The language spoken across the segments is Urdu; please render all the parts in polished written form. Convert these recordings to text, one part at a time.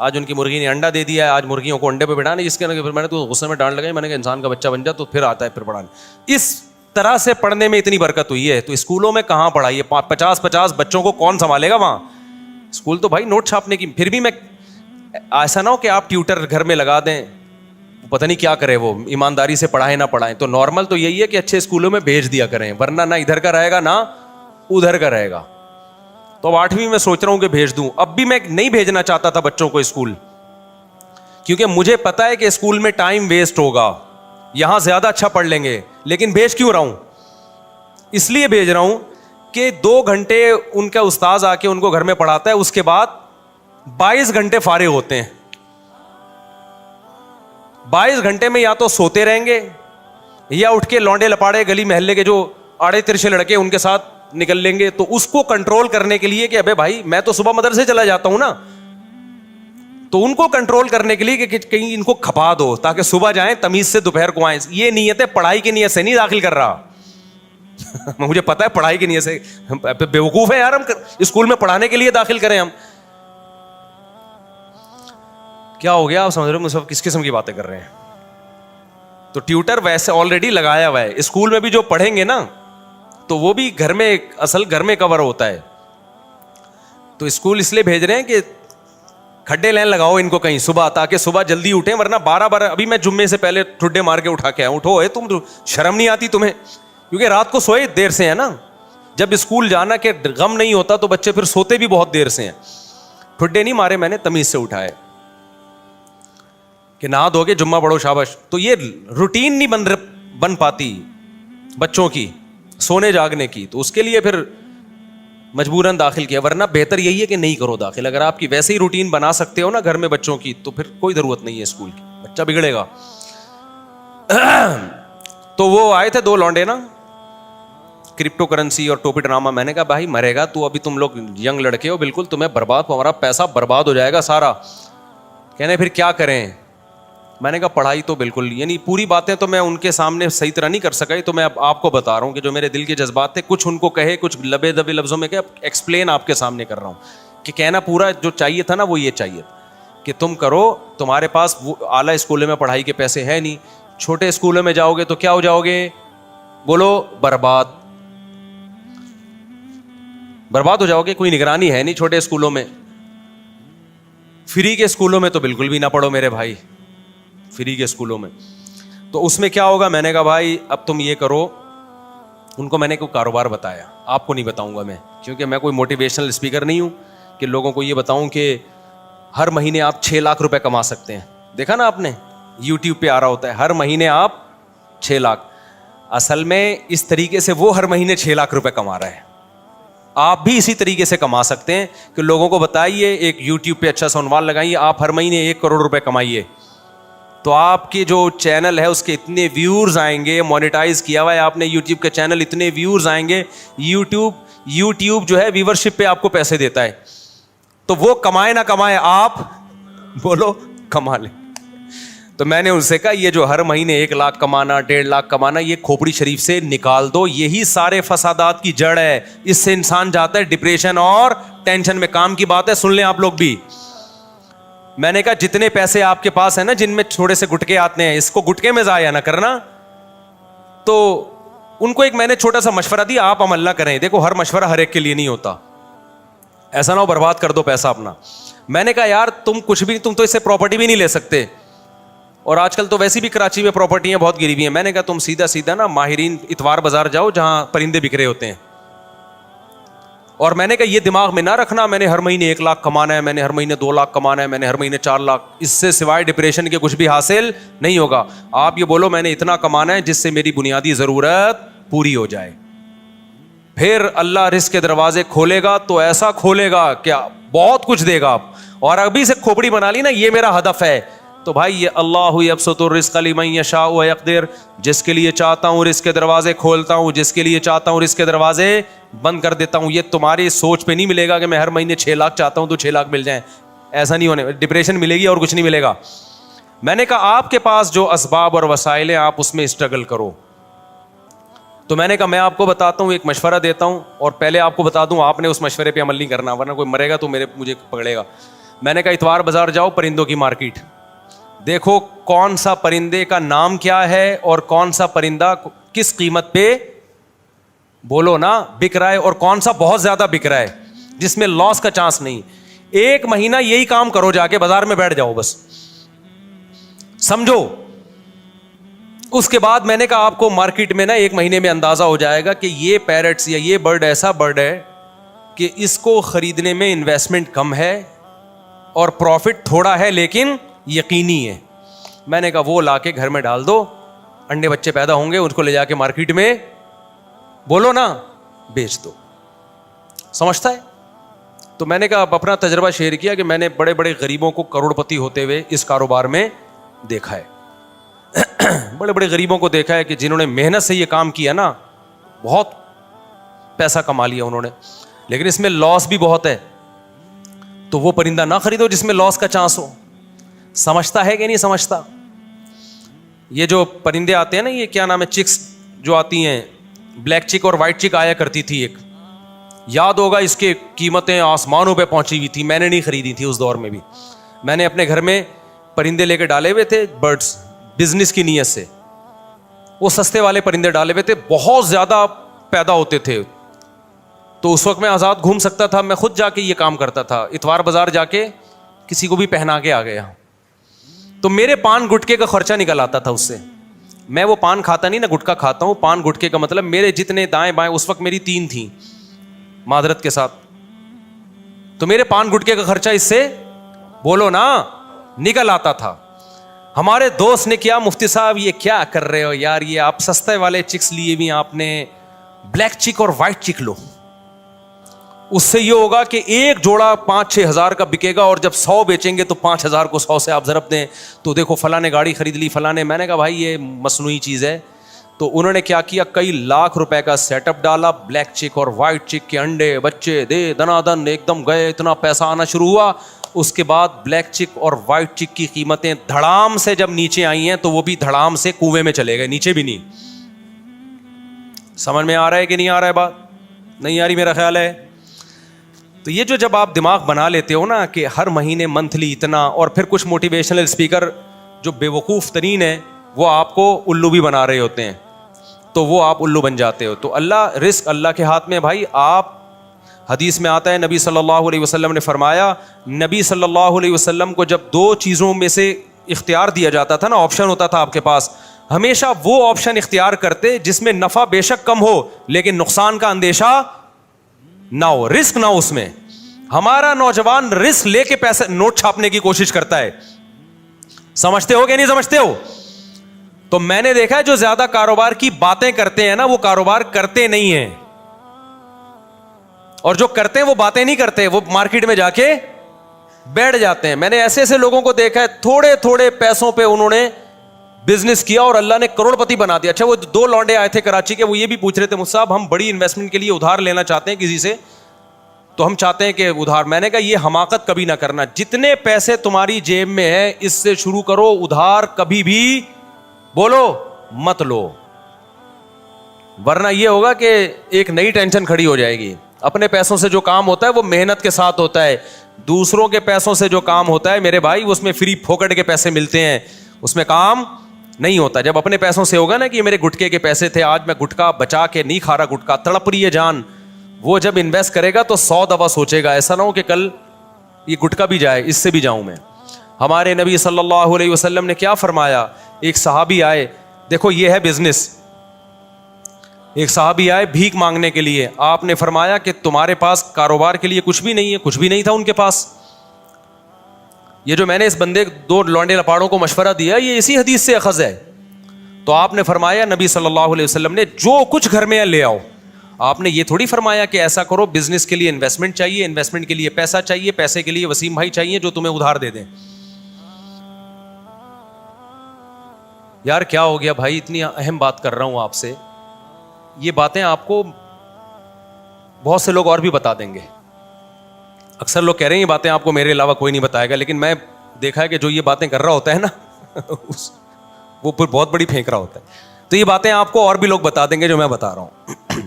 آج ان کی مرغی نے انڈا دے دیا ہے, آج مرغیوں کو انڈے پہ بٹھانے, جس کے پھر میں نے تو غصے میں ڈانٹ لگائی, میں نے کہا انسان کا بچہ بن جا تو پھر آتا ہے پھر پڑھانے. اس طرح سے پڑھنے میں اتنی برکت ہوئی ہے. تو اسکولوں میں کہاں پڑھائی ہے, 50 بچوں کو کون سنبھالے گا وہاں. اسکول تو بھائی نوٹ چھاپنے کی. پھر بھی میں ایسا نہ ہو کہ آپ ٹیوٹر گھر میں لگا دیں, پتہ نہیں کیا کرے وہ, ایمانداری سے پڑھائیں نہ پڑھائیں. تو نارمل تو یہی ہے کہ اچھے اسکولوں میں بھیج دیا کریں, ورنہ نہ ادھر کا رہے گا نہ ادھر کا رہے گا. تو اب 8ویں میں سوچ رہا ہوں کہ بھیج دوں. اب بھی میں نہیں بھیجنا چاہتا تھا بچوں کو اسکول, کیونکہ مجھے پتا ہے کہ اسکول میں ٹائم ویسٹ ہوگا, یہاں زیادہ اچھا پڑھ لیں گے. لیکن بھیج کیوں رہا ہوں, اس لیے بھیج رہا ہوں کہ 2 گھنٹے ان کا استاذ آ کے ان کو گھر میں پڑھاتا ہے, اس کے بعد 22 گھنٹے فارغ ہوتے ہیں. 22 گھنٹے میں یا تو سوتے رہیں گے یا اٹھ کے لونڈے لپاڑے گلی محلے کے جو آڑے ترچے لڑکے ان کے ساتھ نکل لیں گے. تو اس کو کنٹرول کرنے کے لیے کہ ابے بھائی میں تو صبح مدرسے چلا جاتا ہوں نا, تو ان کو کنٹرول کرنے کے لیے کہ کہیں ان کو کھپا دو تاکہ صبح جائیں تمیز سے دوپہر کو آئیں. یہ نیت ہے, پڑھائی کی نیت سے نہیں داخل کر رہا. مجھے پتا ہے پڑھائی کی نیت سے بیوقوف ہے یار, ہم اسکول میں پڑھانے کے لیے داخل کریں. ہم کیا ہو گیا آپ سمجھ رہے ہو, مجھے کس قسم کی باتیں کر رہے ہیں. تو ٹیوٹر ویسے آلریڈی لگایا ہوا ہے. اسکول میں بھی جو پڑھیں گے نا تو وہ بھی گھر میں, اصل گھر میں کور ہوتا ہے. تو اسکول اس لیے بھیج رہے ہیں کہ کھڈے لین لگاؤ ان کو کہیں صبح, تاکہ صبح جلدی اٹھیں, ورنہ 12 ابھی میں جمعے سے پہلے ٹھڈے مار کے اٹھا کے آیا. اٹھو ہے تم, شرم نہیں آتی تمہیں, کیونکہ رات کو سوئے دیر سے ہیں نا. جب اسکول جانا کہ غم نہیں ہوتا تو بچے پھر سوتے بھی بہت دیر سے ہیں. ٹھڈے نہیں مارے میں نے, تمیز سے اٹھائے کہ نہا دھو کے جمعہ پڑھو شاباش. تو یہ روٹین نہیں بن پاتی بچوں کی سونے جاگنے کی, تو اس کے لیے پھر مجبوراً داخل کیا. ورنہ بہتر یہی ہے کہ نہیں کرو داخل. اگر آپ کی ویسے ہی روٹین بنا سکتے ہو نا گھر میں بچوں کی, تو پھر کوئی ضرورت نہیں ہے اسکول کی, بچہ بگڑے گا. تو وہ آئے تھے 2 لونڈے نا, کرپٹو کرنسی اور ٹوپی ڈرامہ. میں نے کہا بھائی مرے گا تو, ابھی تم لوگ ینگ لڑکے ہو, بالکل تمہیں برباد, ہمارا پیسہ برباد ہو جائے گا سارا. کہنے پھر کیا کریں. میں نے کہا پڑھائی تو بالکل, یعنی پوری باتیں تو میں ان کے سامنے صحیح طرح نہیں کر سکا, تو میں اب آپ کو بتا رہا ہوں کہ جو میرے دل کے جذبات تھے, کچھ ان کو کہے, کچھ لبے دبے لفظوں میں کہ ایکسپلین آپ کے سامنے کر رہا ہوں. کہ کہنا پورا جو چاہیے تھا نا وہ یہ چاہیے کہ تم کرو, تمہارے پاس وہ اعلیٰ اسکولوں میں پڑھائی کے پیسے ہیں نہیں, چھوٹے اسکولوں میں جاؤ گے تو کیا ہو جاؤ گے, بولو برباد, برباد ہو جاؤ گے. کوئی نگرانی ہے نہیں چھوٹے اسکولوں میں. فری کے اسکولوں میں تو بالکل بھی نہ پڑھو میرے بھائی, فری کے اسکولوں میں. تو اس میں کیا ہوگا, میں نے کہا بھائی اب تم یہ کرو. ان کو میں نے کوئی کاروبار بتایا, آپ کو نہیں بتاؤں گا میں, کیونکہ میں کوئی موٹیویشنل اسپیکر نہیں ہوں کہ لوگوں کو یہ بتاؤں کہ ہر مہینے آپ 6 لاکھ روپے کما سکتے ہیں. دیکھا نا آپ نے یوٹیوب پہ آ رہا ہوتا ہے ہر مہینے آپ 6 لاکھ. اصل میں اس طریقے سے وہ ہر مہینے 6 لاکھ روپے کما رہا ہے. آپ بھی اسی طریقے سے کما سکتے ہیں کہ لوگوں کو بتائیے, ایک یوٹیوب پہ اچھا سا عنوان لگائیے, آپ ہر مہینے 1 کروڑ روپے کمائیے. تو آپ کی جو چینل ہے اس کے اتنے ویورز آئیں گے, مونیٹائز کیا ہوا ہے آپ نے یوٹیوب کے چینل, اتنے ویورز آئیں گے. یوٹیوب جو ہے ویورشپ پہ آپ کو پیسے دیتا ہے. تو وہ کمائے نہ کمائے, آپ بولو کما لیں. تو میں نے ان سے کہا یہ جو ہر مہینے 1 لاکھ کمانا, 1.5 لاکھ کمانا, یہ کھوپڑی شریف سے نکال دو. یہی سارے فسادات کی جڑ ہے. اس سے انسان جاتا ہے ڈپریشن اور ٹینشن میں. کام کی بات ہے, سن لیں آپ لوگ بھی. میں نے کہا جتنے پیسے آپ کے پاس ہیں نا, جن میں تھوڑے سے گٹکے آتے ہیں, اس کو گٹکے میں ضائع نہ کرنا. تو ان کو ایک میں نے چھوٹا سا مشورہ دیا, آپ عمل نہ کریں. دیکھو ہر مشورہ ہر ایک کے لیے نہیں ہوتا, ایسا نہ ہو برباد کر دو پیسہ اپنا. میں نے کہا یار تم کچھ بھی, تم تو اس سے پراپرٹی بھی نہیں لے سکتے, اور آج کل تو ویسی بھی کراچی میں پراپرٹیاں بہت گری ہوئی ہیں. میں نے کہا تم سیدھا نا ماہرین اتوار بازار جاؤ جہاں پرندے بکھرے ہوتے ہیں. اور میں نے کہا یہ دماغ میں نہ رکھنا میں نے ہر مہینے 1 لاکھ کمانا ہے, میں نے ہر مہینے 2 لاکھ کمانا ہے, میں نے ہر مہینے 4 لاکھ. اس سے سوائے ڈپریشن کے کچھ بھی حاصل نہیں ہوگا. آپ یہ بولو میں نے اتنا کمانا ہے جس سے میری بنیادی ضرورت پوری ہو جائے. پھر اللہ رزق کے دروازے کھولے گا تو ایسا کھولے گا کیا بہت کچھ دے گا. آپ اور ابھی سے کھوپڑی بنا لی نا یہ میرا ہدف ہے, تو بھائی یہ اللہ یبسط الرزق لمن یشاء ویقدر, جس کے لیے چاہتا ہوں رزق کے دروازے کھولتا ہوں, جس کے لیے چاہتا ہوں رزق کے دروازے بند کر دیتا ہوں. یہ تمہاری سوچ پہ نہیں ملے گا کہ میں ہر مہینے 6 لاکھ چاہتا ہوں تو 6 لاکھ مل جائیں, ایسا نہیں ہونے. ڈپریشن ملے گی اور کچھ نہیں ملے گا. میں نے کہا آپ کے پاس جو اسباب اور وسائل ہیں آپ اس میں اسٹرگل کرو. تو میں نے کہا میں آپ کو بتاتا ہوں, ایک مشورہ دیتا ہوں, اور پہلے آپ کو بتا دوں آپ نے اس مشورے پہ عمل نہیں کرنا, ورنہ کوئی مرے گا تو مجھے پکڑے گا. میں نے کہا اتوار بازار جاؤ پرندوں کی مارکیٹ, دیکھو کون سا پرندے کا نام کیا ہے اور کون سا پرندہ کس قیمت پہ بولو نا بک رہا ہے, اور کون سا بہت زیادہ بک رہا ہے جس میں لاس کا چانس نہیں. 1 مہینہ یہی کام کرو, جا کے بازار میں بیٹھ جاؤ بس, سمجھو. اس کے بعد میں نے کہا آپ کو مارکیٹ میں نا 1 مہینے میں اندازہ ہو جائے گا کہ یہ پیرٹس یا یہ برڈ ایسا برڈ ہے کہ اس کو خریدنے میں انویسٹمنٹ کم ہے اور پروفٹ تھوڑا ہے لیکن یقینی ہے. میں نے کہا وہ لا کے گھر میں ڈال دو, انڈے بچے پیدا ہوں گے, اس کو لے جا کے مارکیٹ میں بولو نا بیچ دو. سمجھتا ہے؟ تو میں نے کہا اپنا تجربہ شیئر کیا کہ میں نے بڑے بڑے غریبوں کو کروڑ پتی ہوتے ہوئے اس کاروبار میں دیکھا ہے. بڑے بڑے غریبوں کو دیکھا ہے کہ جنہوں نے محنت سے یہ کام کیا نا, بہت پیسہ کما لیا انہوں نے, لیکن اس میں لاس بھی بہت ہے. تو وہ پرندہ نہ خریدو جس میں لاس کا چانس ہو. سمجھتا ہے کہ نہیں سمجھتا؟ یہ جو پرندے آتے ہیں نا, یہ کیا نام ہے, چکس جو آتی ہیں, بلیک چک اور وائٹ چک آیا کرتی تھی ایک, یاد ہوگا اس کے قیمتیں آسمانوں پہ پہنچی ہوئی تھی. میں نے نہیں خریدی تھی اس دور میں بھی, میں نے اپنے گھر میں پرندے لے کے ڈالے ہوئے تھے برڈس, بزنس کی نیت سے. وہ سستے والے پرندے ڈالے ہوئے تھے, بہت زیادہ پیدا ہوتے تھے. تو اس وقت میں آزاد گھوم سکتا تھا, میں خود جا کے یہ کام کرتا تھا, اتوار بازار جا کے کسی کو بھی پہنا کے آ گیا. تو میرے پان گٹکے کا خرچہ نکل آتا تھا اس سے. میں وہ پان کھاتا نہیں نا, گٹکا کھاتا ہوں. پان گٹکے کا مطلب میرے جتنے دائیں بائیں, اس وقت میری 3 تھیں معذرت کے ساتھ, تو میرے پان گٹکے کا خرچہ اس سے بولو نا نکل آتا تھا. ہمارے دوست نے کیا, مفتی صاحب یہ کیا کر رہے ہو یار, یہ آپ سستے والے چکس لیے بھی, آپ نے بلیک چک اور وائٹ چک لو, اس سے یہ ہوگا کہ ایک جوڑا 5-6 ہزار کا بکے گا, اور جب 100 بیچیں گے تو 5,000 کو 100 سے آپ ضرب دیں تو دیکھو فلاں نے گاڑی خرید لی, فلاں نے. میں نے کہا بھائی یہ مصنوعی چیز ہے. تو انہوں نے کیا کیا, کئی لاکھ روپے کا سیٹ اپ ڈالا, بلیک چک اور وائٹ چک کے انڈے بچے دے دنا دن ایک دم گئے, اتنا پیسہ آنا شروع ہوا. اس کے بعد بلیک چک اور وائٹ چک کی قیمتیں دھڑام سے جب نیچے آئی ہیں تو وہ بھی دھڑام سے کنویں میں چلے گئے, نیچے بھی نہیں. سمجھ میں آ رہا ہے کہ نہیں آ رہا ہے؟ بات نہیں آ رہی میرا خیال ہے. تو یہ جو جب آپ دماغ بنا لیتے ہو نا کہ ہر مہینے منتھلی اتنا, اور پھر کچھ موٹیویشنل اسپیکر جو بے وقوف ترین ہیں وہ آپ کو الو بھی بنا رہے ہوتے ہیں, تو وہ آپ الو بن جاتے ہو. تو اللہ, رزق اللہ کے ہاتھ میں بھائی. آپ حدیث میں آتا ہے, نبی صلی اللہ علیہ وسلم نے فرمایا, نبی صلی اللہ علیہ وسلم کو جب 2 چیزوں میں سے اختیار دیا جاتا تھا نا, آپشن ہوتا تھا آپ کے پاس, ہمیشہ وہ آپشن اختیار کرتے جس میں نفع بے شک کم ہو لیکن نقصان کا اندیشہ نہ ہو, رسک نہ ہو اس میں. ہمارا نوجوان رسک لے کے پیسے نوٹ چھاپنے کی کوشش کرتا ہے. سمجھتے ہو کہ نہیں سمجھتے ہو؟ تو میں نے دیکھا ہے جو زیادہ کاروبار کی باتیں کرتے ہیں نا, وہ کاروبار کرتے نہیں ہیں, اور جو کرتے ہیں وہ باتیں نہیں کرتے, وہ مارکیٹ میں جا کے بیٹھ جاتے ہیں. میں نے ایسے ایسے لوگوں کو دیکھا ہے, تھوڑے تھوڑے پیسوں پہ انہوں نے بزنس کیا اور اللہ نے کروڑ پتی بنا دیا. اچھا, وہ 2 لونڈے آئے تھے کراچی کے, وہ یہ بھی پوچھ رہے تھے, مجھ صاحب ہم بڑی انویسٹمنٹ کے لیے ادھار لینا چاہتے ہیں کسی سے, تو ہم چاہتے ہیں کہ ادھار. میں نے کہا یہ حماقت کبھی نہ کرنا, جتنے پیسے تمہاری جیب میں ہے اس سے شروع کرو, ادھار کبھی بھی بولو مت لو, ورنہ یہ ہوگا کہ ایک نئی ٹینشن کھڑی ہو جائے گی. اپنے پیسوں سے جو کام ہوتا ہے وہ محنت کے ساتھ ہوتا ہے, دوسروں کے پیسوں سے جو کام ہوتا ہے میرے بھائی اس میں فری پھوکٹ کے پیسے ملتے ہیں, اس میں کام نہیں ہوتا. جب اپنے پیسوں سے ہوگا نا کہ یہ میرے گٹکے کے پیسے تھے, آج میں گٹکا بچا کے نہیں کھا رہا, گٹکا تڑپ رہی ہے جان, وہ جب انویسٹ کرے گا تو 100 دفعہ سوچے گا, ایسا نہ ہو کہ کل یہ گٹکا بھی جائے, اس سے بھی جاؤں میں. ہمارے نبی صلی اللہ علیہ وسلم نے کیا فرمایا, ایک صحابی آئے, دیکھو یہ ہے بزنس, ایک صحابی آئے بھیک مانگنے کے لیے, آپ نے فرمایا کہ تمہارے پاس کاروبار کے لیے کچھ بھی نہیں ہے, کچھ بھی نہیں تھا ان کے پاس. یہ جو میں نے اس بندے 2 لونڈے لپاڑوں کو مشورہ دیا یہ اسی حدیث سے اخذ ہے. تو آپ نے فرمایا, نبی صلی اللہ علیہ وسلم نے, جو کچھ گھر میں ہے لے آؤ. آپ نے یہ تھوڑی فرمایا کہ ایسا کرو, بزنس کے لیے انویسٹمنٹ چاہیے, انویسٹمنٹ کے لیے پیسہ چاہیے, پیسے کے لیے وسیم بھائی چاہیے جو تمہیں ادھار دے دیں. یار کیا ہو گیا بھائی, اتنی اہم بات کر رہا ہوں آپ سے, یہ باتیں آپ کو بہت سے لوگ اور بھی بتا دیں گے. اکثر لوگ کہہ رہے ہیں یہ باتیں آپ کو میرے علاوہ کوئی نہیں بتائے گا, لیکن میں دیکھا ہے کہ جو یہ باتیں کر رہا ہوتا ہے نا وہ پھر بہت بڑی پھینک رہا ہوتا ہے. تو یہ باتیں آپ کو اور بھی لوگ بتا دیں گے جو میں بتا رہا ہوں.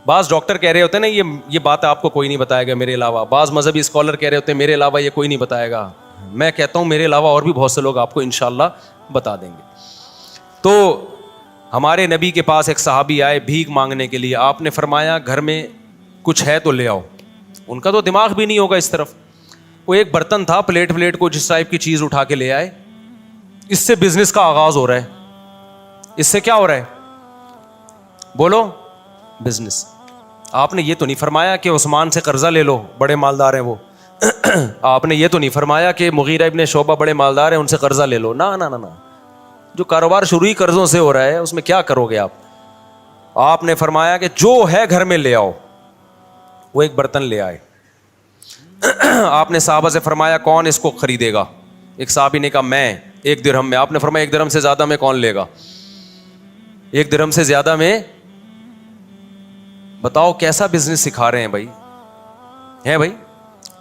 بعض ڈاکٹر کہہ رہے ہوتے ہیں نا یہ بات آپ کو کوئی نہیں بتائے گا میرے علاوہ. بعض مذہبی اسکالر کہہ رہے ہوتے ہیں میرے علاوہ یہ کوئی نہیں بتائے گا. میں کہتا ہوں میرے علاوہ اور بھی بہت سے لوگ آپ کو انشاءاللہ بتا دیں گے. تو ہمارے نبی کے پاس ایک صحابی آئے بھیک مانگنے کے لیے. آپ نے فرمایا گھر میں کچھ ہے تو لے آؤ. ان کا تو دماغ بھی نہیں ہوگا اس طرف. وہ ایک برتن تھا, پلیٹ کو جس ٹائپ کی چیز اٹھا کے لے آئے. اس سے بزنس کا آغاز ہو رہا ہے. اس سے کیا ہو رہا ہے بولو؟ بزنس. آپ نے یہ تو نہیں فرمایا کہ عثمان سے قرضہ لے لو, بڑے مالدار ہیں وہ. آپ نے یہ تو نہیں فرمایا کہ مغیرہ ابن شعبہ بڑے مالدار ہیں ان سے قرضہ لے لو. نا نا نا نا, جو کاروبار شروع ہی قرضوں سے ہو رہا ہے اس میں کیا کرو گے آپ. آپ نے فرمایا کہ جو ہے گھر میں لے آؤ. وہ ایک برتن لے آئے. آپ نے صحابہ سے فرمایا کون اس کو خریدے گا؟ ایک صحابی نے کہا میں, 1 درہم میں. آپ نے فرمایا 1 درہم سے زیادہ میں کون لے گا؟ 1 درہم سے زیادہ میں. بتاؤ کیسا بزنس سکھا رہے ہیں بھائی. ہے بھائی,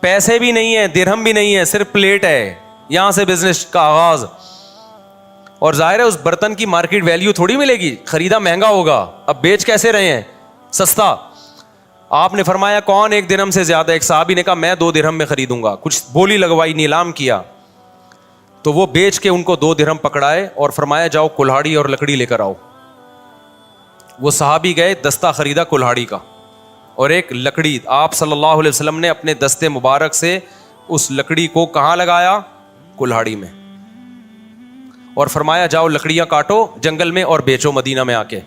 پیسے بھی نہیں ہے, درہم بھی نہیں ہے, صرف پلیٹ ہے. یہاں سے بزنس کا آغاز. اور ظاہر ہے اس برتن کی مارکیٹ ویلیو تھوڑی ملے گی, خریدا مہنگا ہوگا. اب بیچ کیسے رہے ہیں؟ سستا. آپ نے فرمایا کون 1 درہم سے زیادہ؟ ایک صحابی نے کہا میں 2 درہم میں خریدوں گا. کچھ بولی لگوائی, نیلام کیا. تو وہ بیچ کے ان کو 2 درہم پکڑائے اور فرمایا جاؤ کلہاڑی اور لکڑی لے کر آؤ. وہ صحابی گئے, دستہ خریدا کلہاڑی کا اور ایک لکڑی. آپ صلی اللہ علیہ وسلم نے اپنے دستے مبارک سے اس لکڑی کو کہاں لگایا؟ کلہاڑی میں. اور فرمایا جاؤ لکڑیاں کاٹو جنگل میں اور بیچو مدینہ میں آ کے.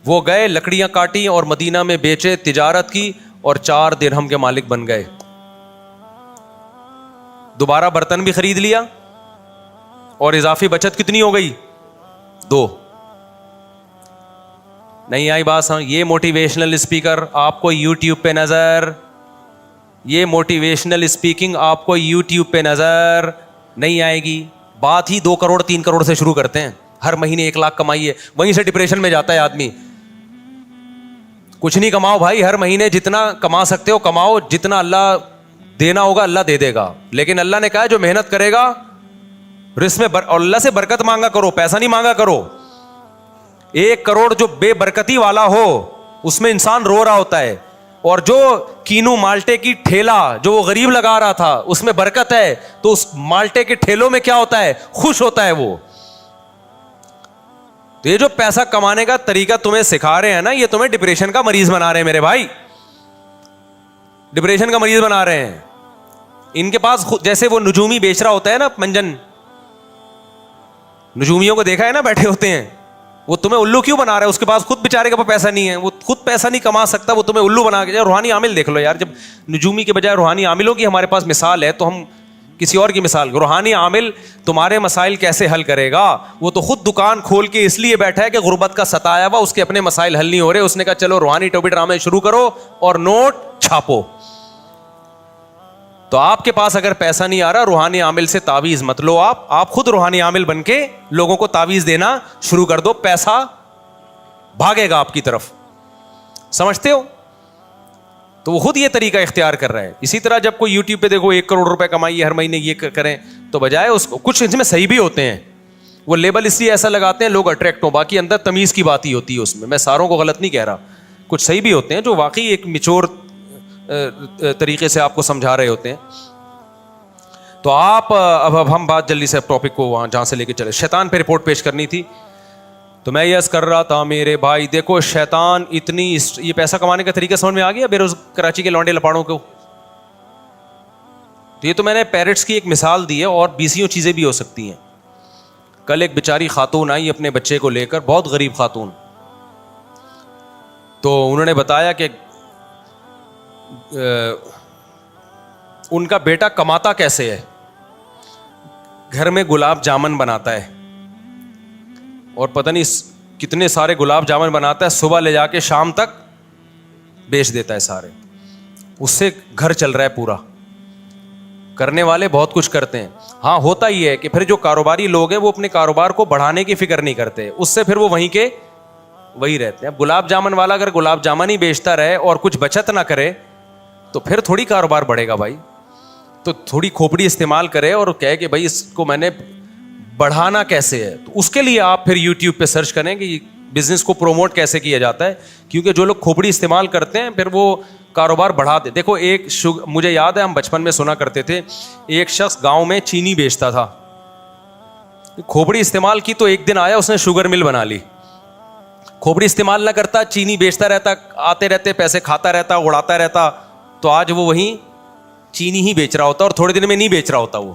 وہ گئے, لکڑیاں کاٹی اور مدینہ میں بیچے, تجارت کی اور 4 درہم کے مالک بن گئے. دوبارہ برتن بھی خرید لیا اور اضافی بچت کتنی ہو گئی؟ 2. نہیں آئی بات سمجھ؟ یہ موٹیویشنل اسپیکر آپ کو یوٹیوب پہ نظر, یہ موٹیویشنل اسپیکنگ آپ کو یوٹیوب پہ نظر نہیں آئے گی. بات ہی 2 کروڑ 3 کروڑ سے شروع کرتے ہیں. ہر مہینے 1 لاکھ کمائیے, وہیں سے ڈپریشن میں جاتا ہے آدمی. کچھ نہیں کماؤ بھائی, ہر مہینے جتنا کما سکتے ہو کماؤ, جتنا اللہ دینا ہوگا اللہ دے دے گا. لیکن اللہ نے کہا جو محنت کرے گا رزق میں اور اللہ سے برکت مانگا کرو, پیسہ نہیں مانگا کرو. 1 کروڑ جو بے برکتی والا ہو اس میں انسان رو رہا ہوتا ہے, اور جو کینو مالٹے کی ٹھیلا جو وہ غریب لگا رہا تھا اس میں برکت ہے, تو اس مالٹے کے ٹھیلوں میں کیا ہوتا ہے؟ خوش ہوتا ہے وہ. تو یہ جو پیسہ کمانے کا طریقہ تمہیں سکھا رہے ہیں نا, یہ تمہیں ڈپریشن کا مریض بنا رہے ہیں میرے بھائی, ڈپریشن کا مریض بنا رہے ہیں. ان کے پاس جیسے وہ نجومی بیچ رہا ہوتا ہے نا, منجن نجومیوں کو دیکھا ہے نا بیٹھے ہوتے ہیں, وہ تمہیں الو کیوں بنا رہا ہے؟ اس کے پاس خود بیچارے کے پاس پیسہ نہیں ہے, وہ خود پیسہ نہیں کما سکتا, وہ تمہیں الو بنا کے. روحانی عامل دیکھ لو یار, جب نجومی کے بجائے روحانی عاملوں کی ہمارے پاس مثال ہے تو ہم کسی اور کی مثال. روحانی عامل تمہارے مسائل کیسے حل کرے گا؟ وہ تو خود دکان کھول کے اس لیے بیٹھا ہے کہ غربت کا ستایا ہوا, اس کے اپنے مسائل حل نہیں ہو رہے. اس نے کہا چلو روحانی ٹوپی ڈرامے شروع کرو اور نوٹ چھاپو. تو آپ کے پاس اگر پیسہ نہیں آ رہا, روحانی عامل سے تعویذ مت لو. آپ خود روحانی عامل بن کے لوگوں کو تعویذ دینا شروع کر دو, پیسہ بھاگے گا آپ کی طرف. سمجھتے ہو؟ تو وہ خود یہ طریقہ اختیار کر رہا ہے. اسی طرح جب کوئی یوٹیوب پہ دیکھو 1 کروڑ روپے کمائیے ہر مہینے یہ کریں, تو بجائے اس کو کچھ اس میں صحیح بھی ہوتے ہیں, وہ لیبل اس لیے ایسا لگاتے ہیں لوگ اٹریکٹ ہوں, باقی اندر تمیز کی بات ہی ہوتی ہے اس میں. میں ساروں کو غلط نہیں کہہ رہا, کچھ صحیح بھی ہوتے ہیں جو واقعی ایک میچور طریقے سے آپ کو سمجھا رہے ہوتے ہیں. تو آپ اب ہم بات جلدی سے ٹاپک کو وہاں جہاں سے لے کے چلے. شیطان پہ رپورٹ پیش کرنی تھی, تو میں یس کر رہا تھا میرے بھائی. دیکھو شیطان اتنی, یہ پیسہ کمانے کا طریقہ سمجھ میں آ گیا کراچی کے لونڈے لپاڑوں کو. تو یہ تو میں نے پیرٹس کی ایک مثال دی ہے, اور 20 چیزیں بھی ہو سکتی ہیں. کل ایک بیچاری خاتون آئی اپنے بچے کو لے کر, بہت غریب خاتون. تو انہوں نے بتایا کہ ان کا بیٹا کماتا کیسے ہے, گھر میں گلاب جامن بناتا ہے, اور پتہ نہیں کتنے سارے گلاب جامن بناتا ہے, صبح لے جا کے شام تک بیچ دیتا ہے سارے. اس سے گھر چل رہا ہے پورا. کرنے والے بہت کچھ کرتے ہیں. ہاں ہوتا ہی ہے کہ پھر جو کاروباری لوگ ہیں وہ اپنے کاروبار کو بڑھانے کی فکر نہیں کرتے, اس سے پھر وہ وہیں کے وہی رہتے ہیں. اب گلاب جامن والا اگر گلاب جامن ہی بیچتا رہے اور کچھ بچت نہ کرے تو پھر تھوڑی کاروبار بڑھے گا بھائی. تو تھوڑی کھوپڑی استعمال کرے اور کہے کہ بھائی اس کو میں نے بڑھانا کیسے ہے. تو اس کے لیے آپ پھر یوٹیوب پہ سرچ کریں کہ بزنس کو پروموٹ کیسے کیا جاتا ہے, کیونکہ جو لوگ کھوپڑی استعمال کرتے ہیں پھر وہ کاروبار بڑھا دے. دیکھو ایک مجھے یاد ہے ہم بچپن میں سنا کرتے تھے, ایک شخص گاؤں میں چینی بیچتا تھا, کھوپڑی استعمال کی تو ایک دن آیا اس نے شوگر مل بنا لی. کھوپڑی استعمال نہ کرتا, چینی بیچتا رہتا, آتے رہتے پیسے کھاتا رہتا, اڑاتا رہتا, تو آج وہ وہیں چینی ہی بیچ رہا ہوتا اور تھوڑے دن میں نہیں بیچ رہا ہوتا وہ.